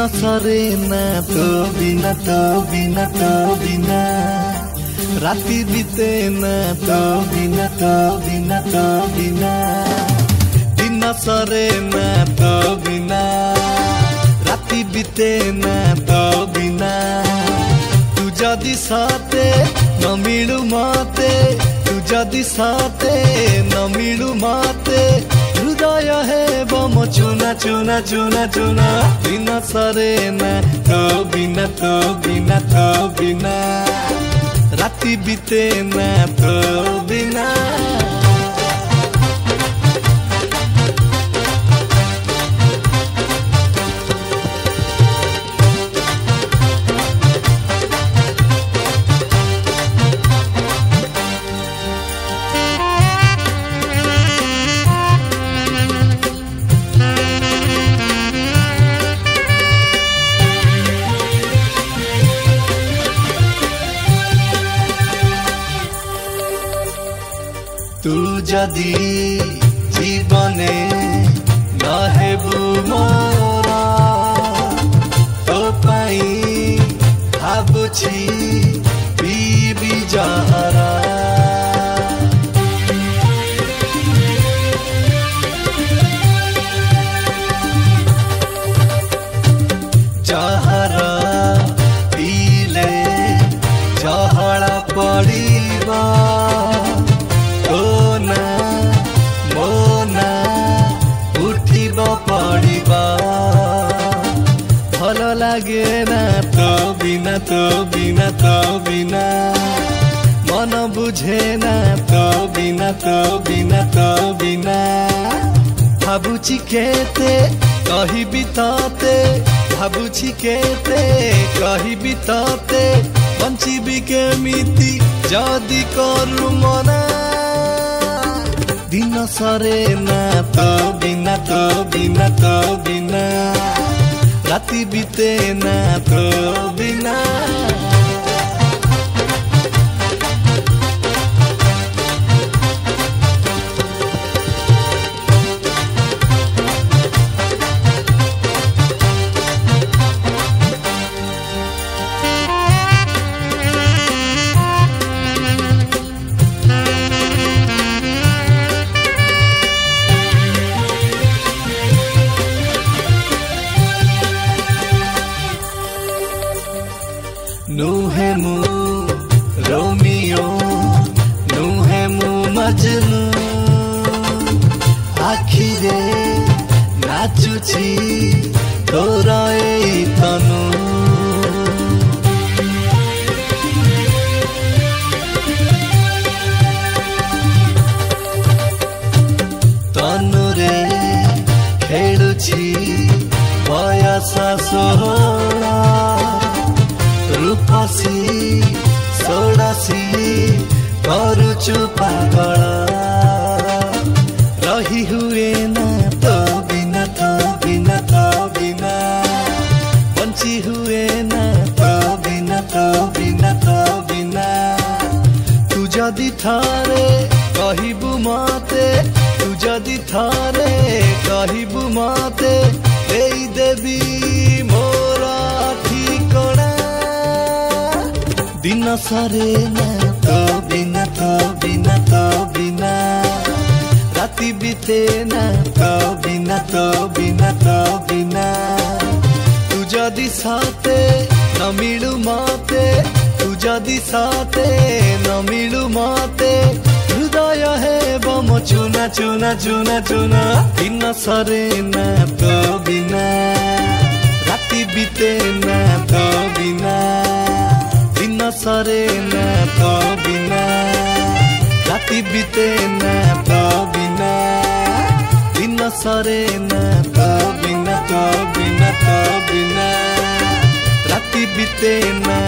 सरे ना तो बिना तो बिना तो बिना राति बीते ना तो बिना तो बिना तो बिना दिन सरे ना तो बिना राति बीते ना तो बिना तू जदि साथे न मिलू मते तू जदि साथे न मिलू मते हृदय है बम चुना चुना चुना चुना दिन सरे ना तो बिना तो बिना तो बिना राति बीते ना तो बिना तू जदि जीवने नहेबु मोरा तो पाई भाबुछि पीबी जहरा जहरा पीले जहड़ा पड़िबा भल लागे ना तो बिना तो बिना तो बिना मन बुझे ना तो बिना तो बिना तो बिना भाबुछि केते कहिबि तते भाबुछि केते कहिबि तते बंचिबि केमिति जदि करू मना दिन सरे ना तो बिना तो बिना तो बिना राति बीते ना तो बिना नुहे मु रोमियो नुहे मु मजनू आखिरे नाचुछि तोर एई तनु तनुरे खेलुछि बयस 16 रूपसी सोड़ासी करुचु पागल रही हुए ना तो बिना तो बिना तो बिना बंची हुए ना तो बिना तो बिना तो बिना तू जदि थारे कहिबु मते तू जदि थारे कहिबु मते देई देबी मोरा ठिकଣା दिन सरे ना तो बिना तो बिना तो बिना राति बीते ना तो बिना तो बिना तो बिना तू जदि साथे न मिलू मते तू जदि साथे न मिलू मते हृदय है बम चुना चुना चुना चुना दिन सरे ना तो बिना राति बीते ना तो बिना दिन सरे ना तो बिना राति बीते ना तो बिना दिन सरे ना तो बिना तो बिना तो बिना राति बीते ना